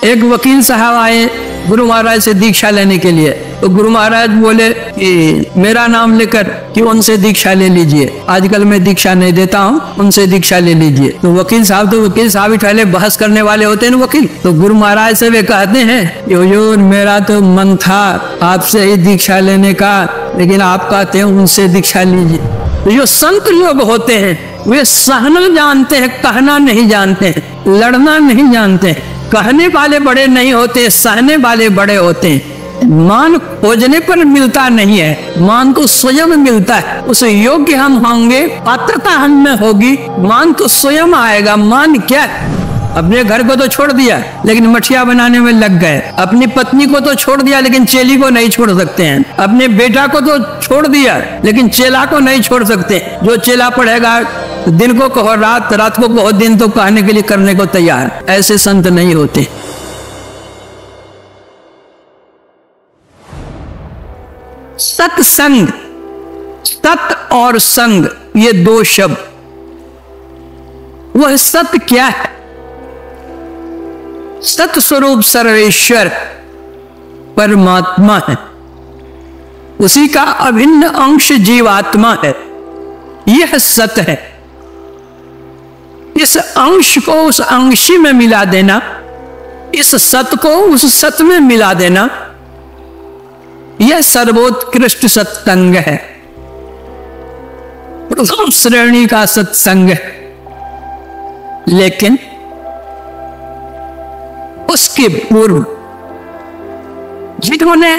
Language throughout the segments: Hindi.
एक वकील साहब आए गुरु महाराज से दीक्षा लेने के लिए, तो गुरु महाराज बोले कि मेरा नाम लेकर कि उनसे दीक्षा ले लीजिए, आजकल मैं दीक्षा नहीं देता हूँ, उनसे दीक्षा ले लीजिए। तो वकील साहब ही पहले बहस करने वाले होते हैं वकील। तो गुरु महाराज से वे कहते हैं कि हुजूर मेरा तो मन था आपसे ही दीक्षा लेने का, लेकिन आप कहते हैं उनसे दीक्षा लीजिए। तो जो संत लोग होते हैं वे सहना जानते हैं, कहना नहीं जानते हैं, लड़ना नहीं जानते हैं। कहने वाले बड़े नहीं होते, सहने वाले बड़े होते हैं। मान खोजने पर मिलता नहीं है, मान तो स्वयं मिलता है। उस योग्य हम होंगे, पात्रता हम में होगी, मान तो स्वयं आएगा। मान क्या? अपने घर को तो छोड़ दिया लेकिन मठिया बनाने में लग गए, अपनी पत्नी को तो छोड़ दिया लेकिन चेली को नहीं छोड़ सकते हैं, अपने बेटा को तो छोड़ दिया लेकिन चेला को नहीं छोड़ सकते। जो चेला पढ़ेगा दिन को कहो रात, रात को कहो दिन, तो कहने के लिए करने को तैयार। ऐसे संत नहीं होते। सत्संग, सत और संग ये दो शब्द, वह सत्य क्या है? सत स्वरूप सर्वेश्वर परमात्मा है, उसी का अभिन्न अंश जीवात्मा है, यह सत्य है। इस अंश को उस अंशी में मिला देना, इस सत्य को उस सत्य में मिला देना, यह सर्वोत्कृष्ट सत्संग है, प्रथम श्रेणी का सत्संग है। लेकिन उसके पूर्व जिन्होंने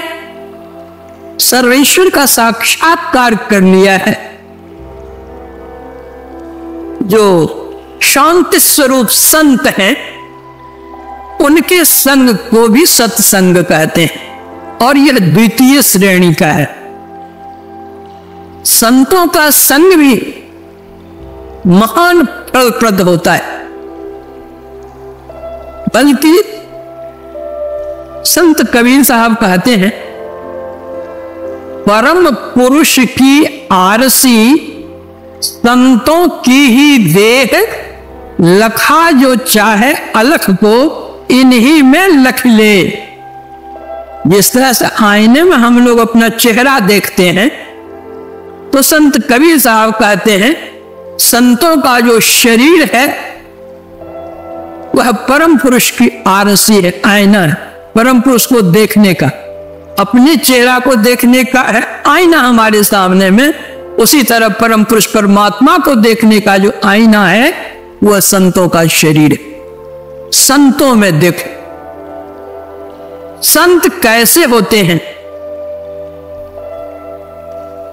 सर्वेश्वर का साक्षात्कार कर लिया है, जो शांति स्वरूप संत हैं, उनके संग को भी सत्संग कहते हैं और यह द्वितीय श्रेणी का है। संतों का संग भी महान फलप्रद होता है, बल्कि संत कबीर साहब कहते हैं परम पुरुष की आरसी संतों की ही देह, लखा जो चाहे अलख को इन्हीं में लख ले। जिस तरह से आईने में हम लोग अपना चेहरा देखते हैं, तो संत कबीर साहब कहते हैं संतों का जो शरीर है वह परम पुरुष की आरसी है, आईना है। परम पुरुष को देखने का, अपने चेहरा को देखने का है आईना हमारे सामने में, उसी तरह परम पुरुष परमात्मा को देखने का जो आईना है वह संतों का शरीर है। संतों में देखो, संत कैसे होते हैं?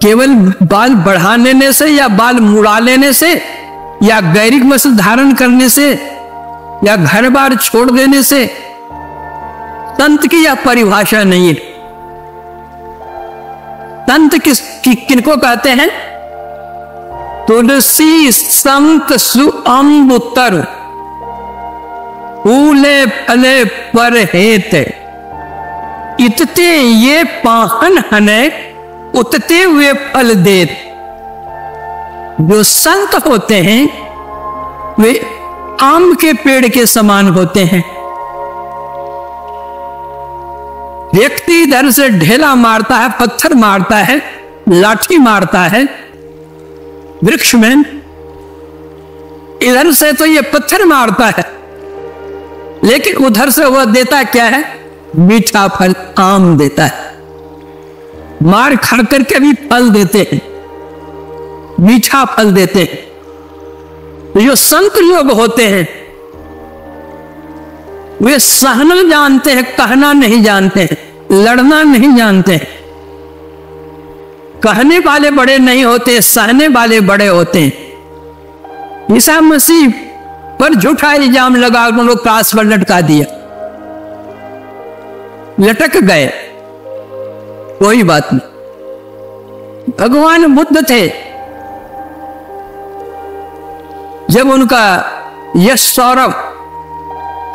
केवल बाल बढ़ा लेने से या बाल मुड़ा लेने से या गैरिक वस्त्र धारण करने से या घर बार छोड़ देने से संत की यह परिभाषा नहीं है। संत किनको कहते हैं? तुलसी संत सुअंबुतर, फूले फले पर हेत, इतते ये पाहन हने, उतते हुए फल देत। जो संत होते हैं वे आम के पेड़ के समान होते हैं। व्यक्ति इधर से ढेला मारता है, पत्थर मारता है, लाठी मारता है वृक्ष में, इधर से तो ये पत्थर मारता है, लेकिन उधर से वह देता क्या है? मीठा फल, आम देता है। मार खा करके भी फल देते हैं, मीठा फल देते हैं। तो जो संत लोग होते हैं वे सहना जानते हैं, कहना नहीं जानते हैं, लड़ना नहीं जानते हैं। कहने वाले बड़े नहीं होते, सहने वाले बड़े होते हैं। ईसा मसीह पर झूठा इल्जाम लगा, उनको क्रास पर लटका दिया, लटक गए, कोई बात नहीं। भगवान बुद्ध थे, जब उनका यश सौरभ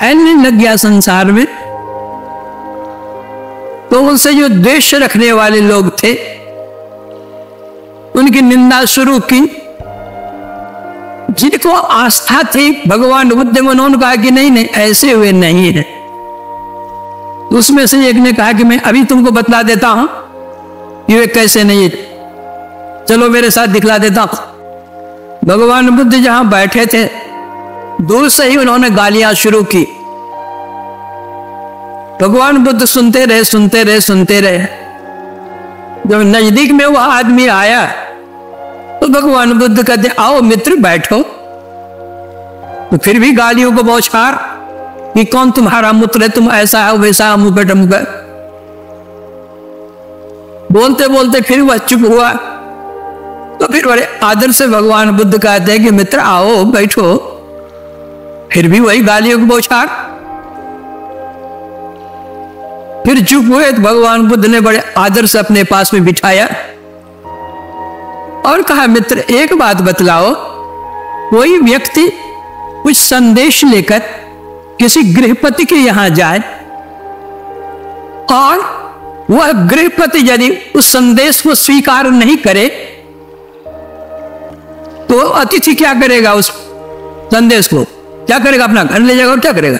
फैलने लग गया संसार में, तो उनसे जो द्वेष रखने वाले लोग थे उनकी निंदा शुरू की। जिनको आस्था थी भगवान बुद्ध में, उन्होंने कहा कि नहीं नहीं, ऐसे हुए नहीं है, उसमें से एक ने कहा कि मैं अभी तुमको बतला देता हूं कि वे कैसे नहीं, चलो मेरे साथ दिखला देता हूं। भगवान बुद्ध जहां बैठे थे, दूर से ही उन्होंने गालियां शुरू की। भगवान बुद्ध सुनते रहे, सुनते रहे, सुनते रहे। जब नजदीक में वह आदमी आया तो भगवान बुद्ध कहते, आओ मित्र बैठो। तो फिर भी गालियों को बौछार कि कौन तुम्हारा मित्र है, तुम ऐसा है वैसा, अमुक टमुक। बोलते बोलते फिर वह चुप हुआ। तो फिर बड़े आदर से भगवान बुद्ध कहते हैं कि मित्र आओ बैठो। फिर भी वही गालियों को बौछार। फिर चुप हुए तो भगवान बुद्ध ने बड़े आदर से अपने पास में बिठाया और कहा, मित्र एक बात बतलाओ, कोई व्यक्ति कुछ संदेश लेकर किसी गृहपति के यहां जाए और वह गृहपति यदि उस संदेश को स्वीकार नहीं करे तो अतिथि क्या करेगा? उस संदेश को क्या करेगा? अपना घर ले जाएगा और क्या करेगा?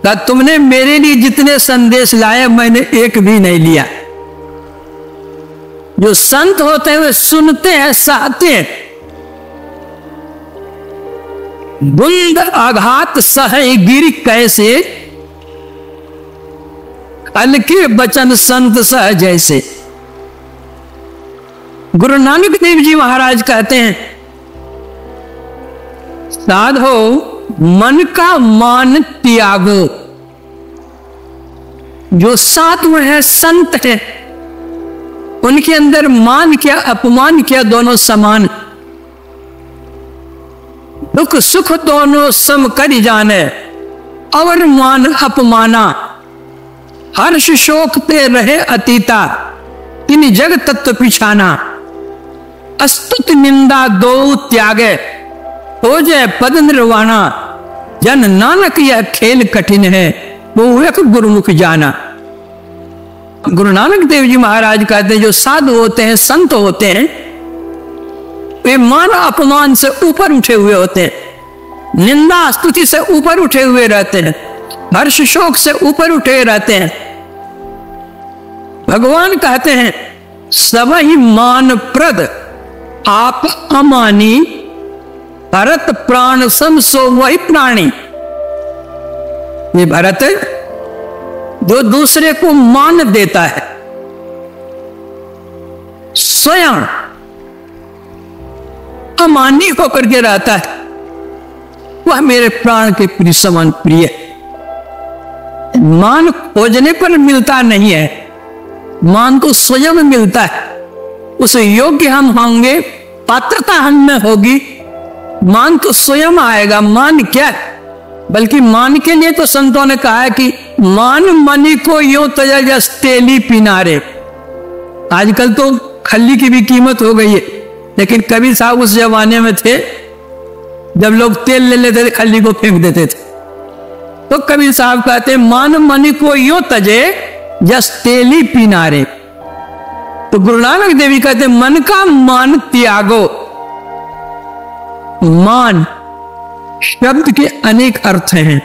कहा, तुमने मेरे लिए जितने संदेश लाए मैंने एक भी नहीं लिया। जो संत होते हैं वे सुनते हैं, सहते हैं। बुंद आघात सह गिर कैसे, हल्के बचन संत सह जैसे। गुरु नानक देव जी महाराज कहते हैं, साधो मन का मान त्यागो। जो साधु है, संत है, उनके अंदर मान क्या अपमान क्या दोनों समान। दुख सुख दोनों सम कर जाने, और मान अपमाना। हर्ष शोक पे रहे अतीता, तीन जग तत्व पिछाना। अस्तुत निंदा दो त्यागे, हो जाए पद निर्वाणा। जन नानक यह खेल कठिन है, वो एक गुरुमुख जाना। गुरु नानक देव जी महाराज कहते हैं, जो साधु होते हैं, संत होते हैं, वे मान अपमान से ऊपर उठे हुए होते हैं, निंदा स्तुति से ऊपर उठे हुए रहते हैं, हर्ष शोक से ऊपर उठे रहते हैं। भगवान कहते हैं, सब ही मान प्रद आप अमानी, भरत प्राण सम सो वही प्राणी। ये भरत जो दूसरे को मान देता है, स्वयं अमानी होकर के रहता है, वह मेरे प्राण के प्रिय समान प्रिय है। मान खोजने पर मिलता नहीं है, मान तो स्वयं मिलता है। उस योग्य हम होंगे, पात्रता हम में होगी, मान तो स्वयं आएगा। मान क्या है? बल्कि मान के लिए तो संतों ने कहा है कि मान मनी को यूं तजस तेली पिनारे। आजकल तो खल्ली की भी कीमत हो गई है, लेकिन कबीर साहब उस जमाने में थे जब लोग तेल ले लेते थे, खल्ली को फेंक देते थे। तो कबीर साहब कहते, मान मनी को यूं तजे जस तेली पिनारे। तो गुरु नानक देवी कहते, मन का मान त्यागो। मान शब्द के अनेक अर्थ हैं,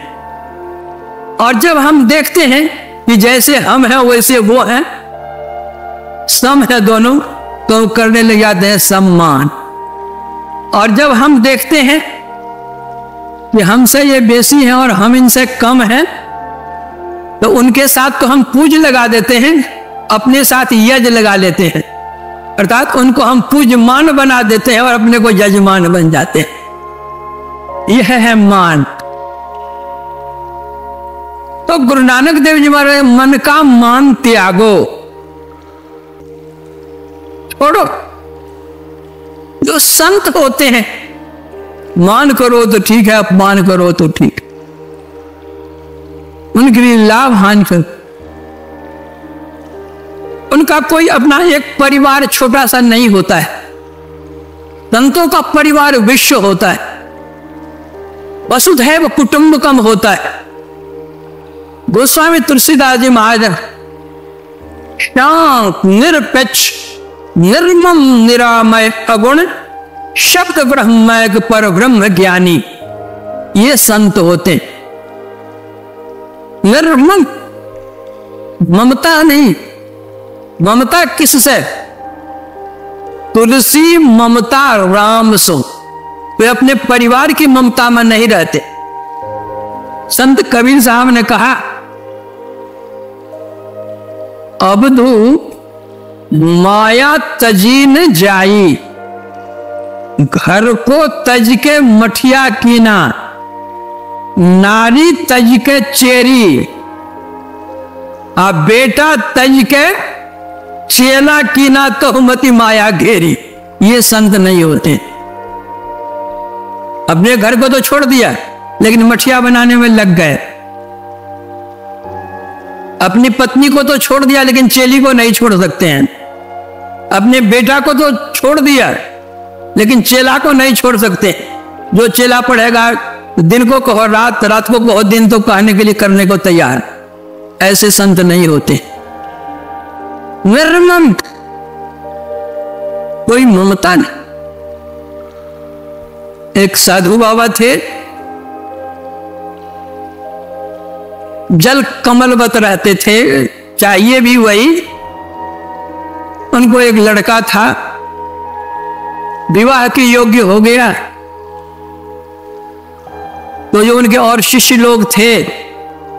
और जब हम देखते हैं कि जैसे हम हैं वैसे वो हैं, सम है दोनों, तो करने लग जाते हैं सम्मान। और जब हम देखते हैं कि हमसे ये बेसी हैं और हम इनसे कम हैं, तो उनके साथ तो हम पूज लगा देते हैं, अपने साथ यज लगा लेते हैं, अर्थात उनको हम पूजमान बना देते हैं और अपने को यजमान बन जाते हैं। यह है मान। तो गुरु नानक देव जी महाराज, मन का मान त्यागो, छोड़ो। जो संत होते हैं, मान करो तो ठीक है, अपमान करो तो ठीक, उनके लिए लाभ हानि कर। उनका कोई अपना एक परिवार छोटा सा नहीं होता है, संतों का परिवार विश्व होता है, वसुधैव कुटुंबकम होता है। गोस्वामी तुलसीदास जी महाराज शांत निरपेक्ष निर्मम निरामय अगुण शब्द ब्रह्मैक पर ब्रह्म ज्ञानी, ये संत होते। निर्मम ममता नहीं, ममता किससे? तुलसी ममता राम सो, वे अपने परिवार की ममता में नहीं रहते। संत कबीर साहब ने कहा, अबधू माया तजी न जाई, घर को तज के मठिया कीना, नारी तज के चेरी, आ बेटा तज के चेला कीना, तो मति माया घेरी। ये संत नहीं होते। अपने घर को तो छोड़ दिया लेकिन मठिया बनाने में लग गए। अपनी पत्नी को तो छोड़ दिया लेकिन चेली को नहीं छोड़ सकते हैं। अपने बेटा को तो छोड़ दिया लेकिन चेला को नहीं छोड़ सकते। जो चेला पढ़ेगा दिन को कहो रात, रात को कहो दिन, तो कहने के लिए करने को तैयार। ऐसे संत नहीं होते। निर्मम, कोई ममता नहीं। एक साधु बाबा थे, जल कमलवत रहते थे, चाहिए भी वही। उनको एक लड़का था, विवाह के योग्य हो गया, तो जो उनके और शिष्य लोग थे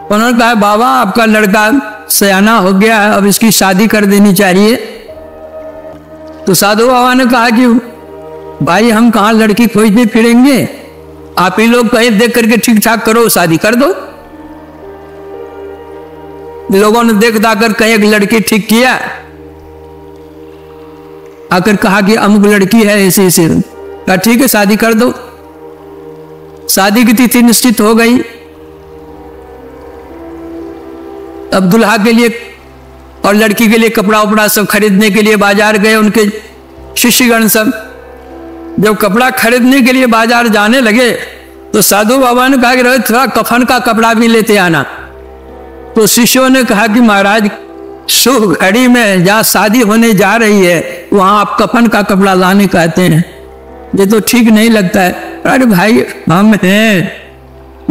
उन्होंने कहा, बाबा आपका लड़का सयाना हो गया, अब इसकी शादी कर देनी चाहिए। तो साधु बाबा ने कहा कि भाई हम कहाँ लड़की खोजते फिरेंगे, आप ही लोग कहीं देख करके ठीक ठाक करो, शादी कर दो। लोगों ने देख दाकर कहीं एक लड़की ठीक किया, आकर कहा कि अमुक लड़की है ऐसे ऐसे, कहा ठीक है शादी कर दो। शादी की तिथि निश्चित हो गई। अब दुल्हा के लिए और लड़की के लिए कपड़ा उपड़ा सब खरीदने के लिए बाजार गए उनके शिष्यगण सब। जब कपड़ा खरीदने के लिए बाजार जाने लगे तो साधु बाबा ने कहा कि रोहित थोड़ा कफन का कपड़ा भी लेते आना। तो शिष्यों ने कहा कि महाराज शुभ घड़ी में जहाँ शादी होने जा रही है वहां आप कफन का कपड़ा लाने कहते हैं, ये तो ठीक नहीं लगता है। अरे भाई हम हैं,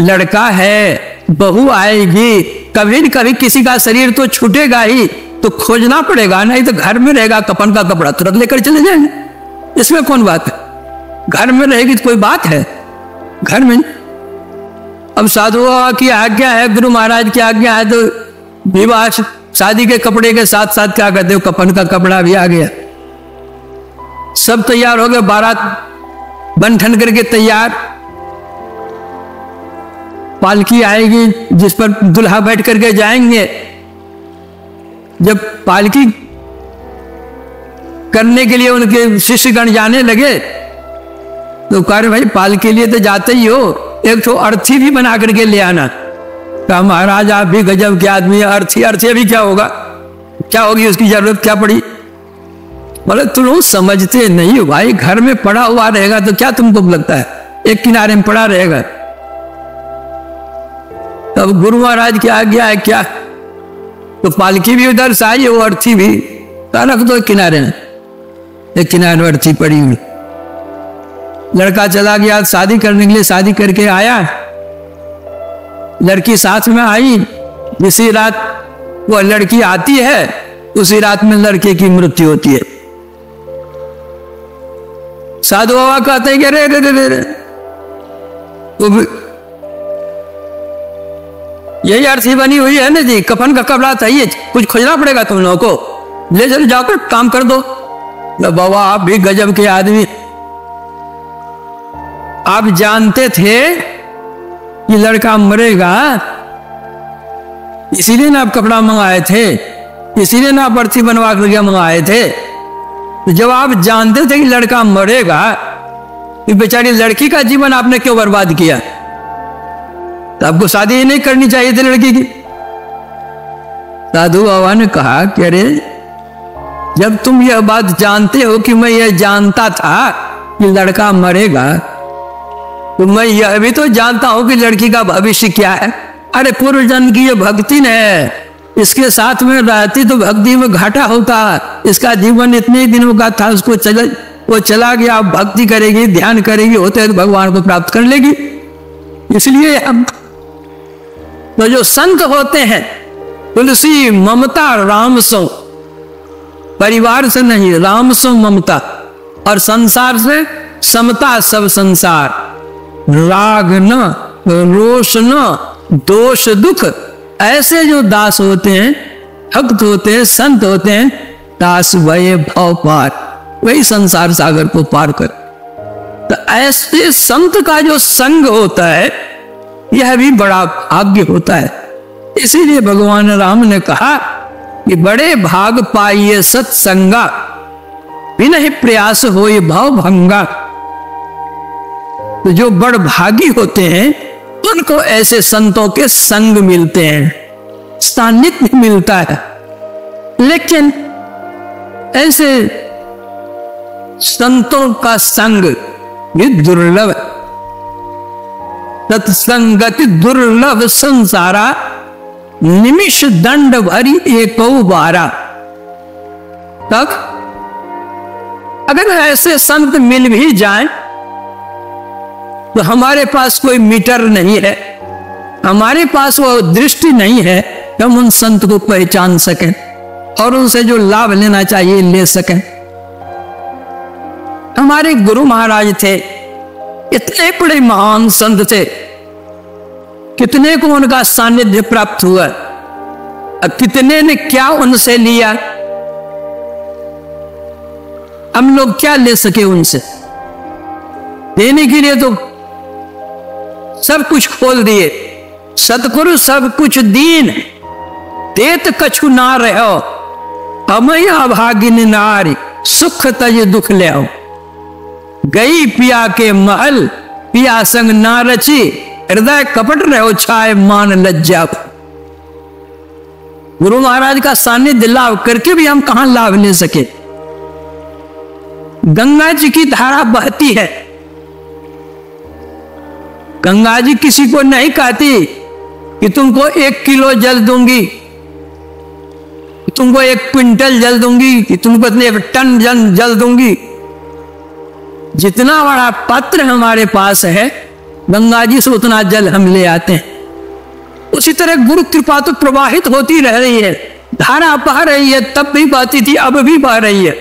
लड़का है, बहू आएगी, कभी न कभी किसी का शरीर तो छूटेगा ही, तो खोजना पड़ेगा, नहीं तो घर में रहेगा कफन का कपड़ा तुरंत लेकर चले जाएंगे, इसमें कौन बात है। घर में रहेगी तो कोई बात है, घर में। अब साधु बाबा की आज्ञा है, गुरु महाराज की आज्ञा है, तो विवाह शादी के कपड़े के साथ साथ क्या करते हो, कफन का कपड़ा भी आ गया। सब तैयार हो गए, बारात बन ठन करके तैयार। पालकी आएगी जिस पर दुल्हा बैठ करके जाएंगे। जब पालकी करने के लिए उनके शिष्यगण जाने लगे तो कह रहे भाई पालकी के लिए तो जाते ही हो, एक तो अर्थी भी बना करके ले आना। कहा महाराज आप भी गजब के आदमी है, अर्थी अर्थी भी क्या होगा, क्या होगी उसकी जरूरत क्या पड़ी। बोले तुम लोग समझते नहीं हो भाई, घर में पड़ा हुआ रहेगा तो क्या तुमको लगता है एक किनारे में पड़ा रहेगा। तब गुरु महाराज की आज्ञा है क्या, तो पालकी भी उधर से आई, वो अर्थी भी रख दो किनारे में। एक किनारे अर्थी पड़ी हुई। लड़का चला गया शादी करने के लिए, शादी करके आया, लड़की साथ में आई। जिसी रात वो लड़की आती है उसी रात में लड़के की मृत्यु होती है। साधु बाबा कहते हैं कि रे रे रे रे, यही अर्थी बनी हुई है ना जी, कफन का कपड़ा चाहिए, कुछ खोजना पड़ेगा तुम लोगों को, ले चलो जाकर काम कर दो। बाबा आप भी गजब के आदमी, आप जानते थे कि लड़का मरेगा, इसीलिए ना आप कपड़ा मंगाए थे, इसीलिए ना आप अर्थी बनवा करके मंगाए थे। तो जब आप जानते थे कि लड़का मरेगा, तो बेचारी लड़की का जीवन आपने क्यों बर्बाद किया। तो आपको शादी ही नहीं करनी चाहिए थी लड़की की। साधु बाबा ने कहा कि अरे जब तुम यह बात जानते हो कि मैं यह जानता था कि लड़का मरेगा, तो मैं यह भी तो जानता हूं कि लड़की का भविष्य क्या है। अरे पूर्व जन्म की ये भक्ति है, इसके साथ में रहती तो भक्ति में घाटा होता। इसका जीवन इतने ही दिनों का था, उसको वो चला गया, भक्ति करेगी, ध्यान करेगी, होते तो भगवान को प्राप्त कर लेगी। इसलिए अब तो जो संत होते हैं तुलसी ममता राम सो, परिवार से नहीं, राम सो ममता, और संसार से समता सब संसार। राग न, रोष न, दोष दुख, ऐसे जो दास होते हैं, भक्त होते हैं, संत होते हैं, दास भय भव पार, वही संसार सागर को पार कर। तो ऐसे संत का जो संग होता है, यह भी बड़ा भाग्य होता है। इसीलिए भगवान राम ने कहा कि बड़े भाग पाइए सत्संगा, बिना ही प्रयास होए भाव भंगा। तो जो बड़ भागी होते हैं उनको ऐसे संतों के संग मिलते हैं, सानिध्य मिलता है। लेकिन ऐसे संतों का संग भी दुर्लभ, सत्संगति दुर्लभ संसारा, निमिष दंड भरी एको बारा। तक अगर ऐसे संत मिल भी जाएं तो हमारे पास कोई मीटर नहीं है, हमारे पास वो दृष्टि नहीं है कि हम उन संत को पहचान सकें और उनसे जो लाभ लेना चाहिए ले सकें। हमारे गुरु महाराज थे, इतने बड़े महान संत थे, कितने को उनका सानिध्य प्राप्त हुआ, अब कितने ने क्या उनसे लिया, हम लोग क्या ले सके उनसे। देने के लिए तो सब कुछ खोल दिए। सतगुरु सब कुछ दीन, देत कछु ना रहो, अमया भागिन नारी, सुख तज दुख ले आओ। गई पिया के महल, पिया संग ना रची, हृदय कपट रहो छाए मान लज्जा। गुरु महाराज का सानिध्य लाभ करके भी हम कहां लाभ ले सके। गंगा जी की धारा बहती है, गंगा जी किसी को नहीं कहती कि तुमको 1 किलो जल दूंगी, तुमको 1 क्विंटल जल दूंगी, कि तुमको 1 टन जल दूंगी। जितना बड़ा पात्र हमारे पास है, गंगा जी से उतना जल हम ले आते हैं। उसी तरह गुरु कृपा तो प्रवाहित होती रह रही है, धारा बह रही है, तब भी बहती थी, अब भी बह रही है।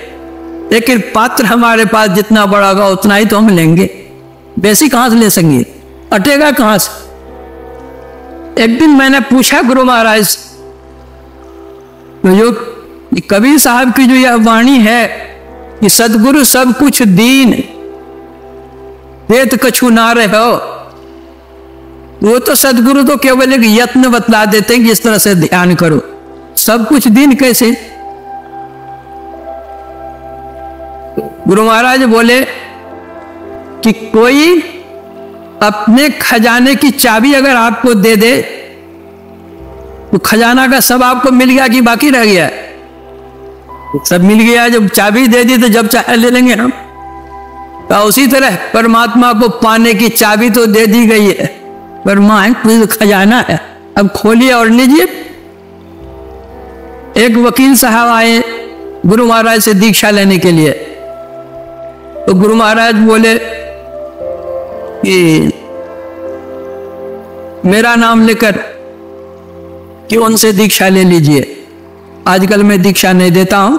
लेकिन पात्र हमारे पास जितना बड़ा होगा उतना ही तो हम लेंगे, बेसी कहां से ले सकेंगे, अटेगा कहां से। एक दिन मैंने पूछा गुरु महाराज, तो जो कबीर साहब की जो यह वाणी है कि सदगुरु सब कुछ दीन, देत कछु ना रहो, वो तो सदगुरु तो केवल एक यत्न बतला देते हैं कि इस तरह से ध्यान करो। सब कुछ दीन कैसे? गुरु महाराज बोले कि कोई अपने खजाने की चाबी अगर आपको दे दे तो खजाना का सब आपको मिल गया कि बाकी रह गया? सब मिल गया। जब चाबी दे दी तो जब चाहे ले लेंगे हम। तो उसी तरह परमात्मा को पाने की चाबी तो दे दी गई है, पर मां कोई खजाना है, अब खोलिए और लीजिए। एक वकील साहब आए गुरु महाराज से दीक्षा लेने के लिए, तो गुरु महाराज बोले कि मेरा नाम लेकर कि उनसे दीक्षा ले लीजिए, आजकल मैं दीक्षा नहीं देता हूं,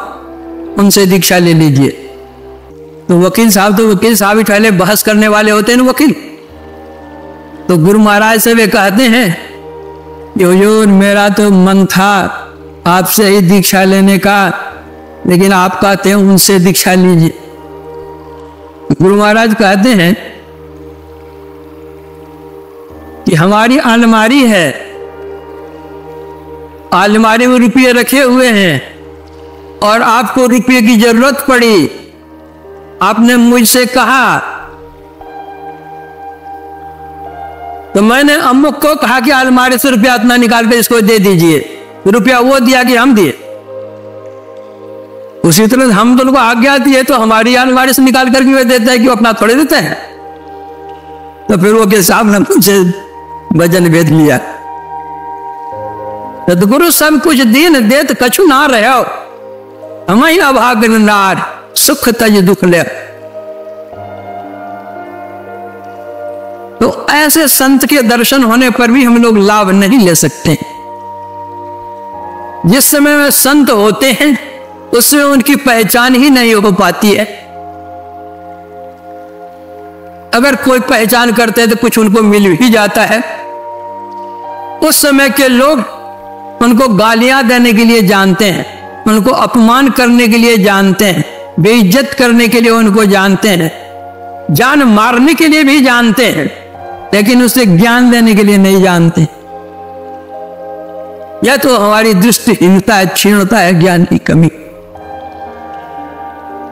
उनसे दीक्षा ले लीजिए। तो वकील साहब ही पहले बहस करने वाले होते हैं ना वकील। तो गुरु महाराज से वे कहते हैं कि हुजूर मेरा तो मन था आपसे ही दीक्षा लेने का, लेकिन आप कहते हैं उनसे दीक्षा लीजिए। गुरु महाराज कहते हैं कि हमारी अलमारी है, अलमारी में रुपये रखे हुए हैं और आपको रुपये की जरूरत पड़ी, आपने मुझसे कहा, तो मैंने अम्मुक को कहा कि अलमारी से रुपया इतना निकाल कर इसको दे दीजिए। रुपया वो दिया कि हम दिए? उसी तरह हम दोनों को आज्ञा दी है तो हमारी अलमारी से निकाल करके वे देता है कि वो अपना थोड़े देते हैं। तो फिर वो के साहब ने मुझसे वजन भेद लिया। सदगुरु सब कुछ दीन देत कछु ना रहो, हमें अभागन नार, सुख तज दुख ले। तो ऐसे संत के दर्शन होने पर भी हम लोग लाभ नहीं ले सकते। जिस समय वे संत होते हैं उसमें उनकी पहचान ही नहीं हो पाती है। अगर कोई पहचान करते हैं तो कुछ उनको मिल ही जाता है। उस समय के लोग उनको गालियां देने के लिए जानते हैं, उनको अपमान करने के लिए जानते हैं, बेइज्जत करने के लिए उनको जानते हैं, जान मारने के लिए भी जानते हैं, लेकिन उसे ज्ञान देने के लिए नहीं जानते। यह तो हमारी दृष्टिहीनता है, क्षीणता है, ज्ञान की कमी।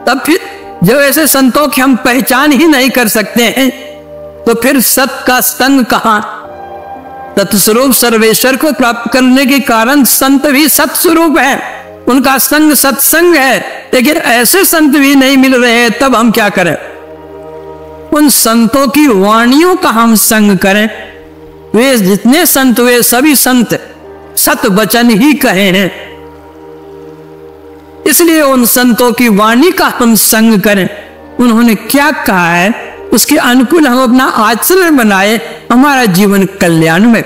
तब फिर जब ऐसे संतों की हम पहचान ही नहीं कर सकते हैं तो फिर सत का संग कहां? सतस्वरूप सर्वेश्वर को प्राप्त करने के कारण संत भी सतस्वरूप है, उनका संग सत्संग है, लेकिन ऐसे संत भी नहीं मिल रहे हैं। तब हम क्या करें? उन संतों की वाणियों का हम संग करें। वे जितने संत हुए सभी संत सत वचन ही कहे हैं, इसलिए उन संतों की वाणी का हम संग करें। उन्होंने क्या कहा है उसके अनुकूल हम अपना आचरण बनाए, हमारा जीवन कल्याण में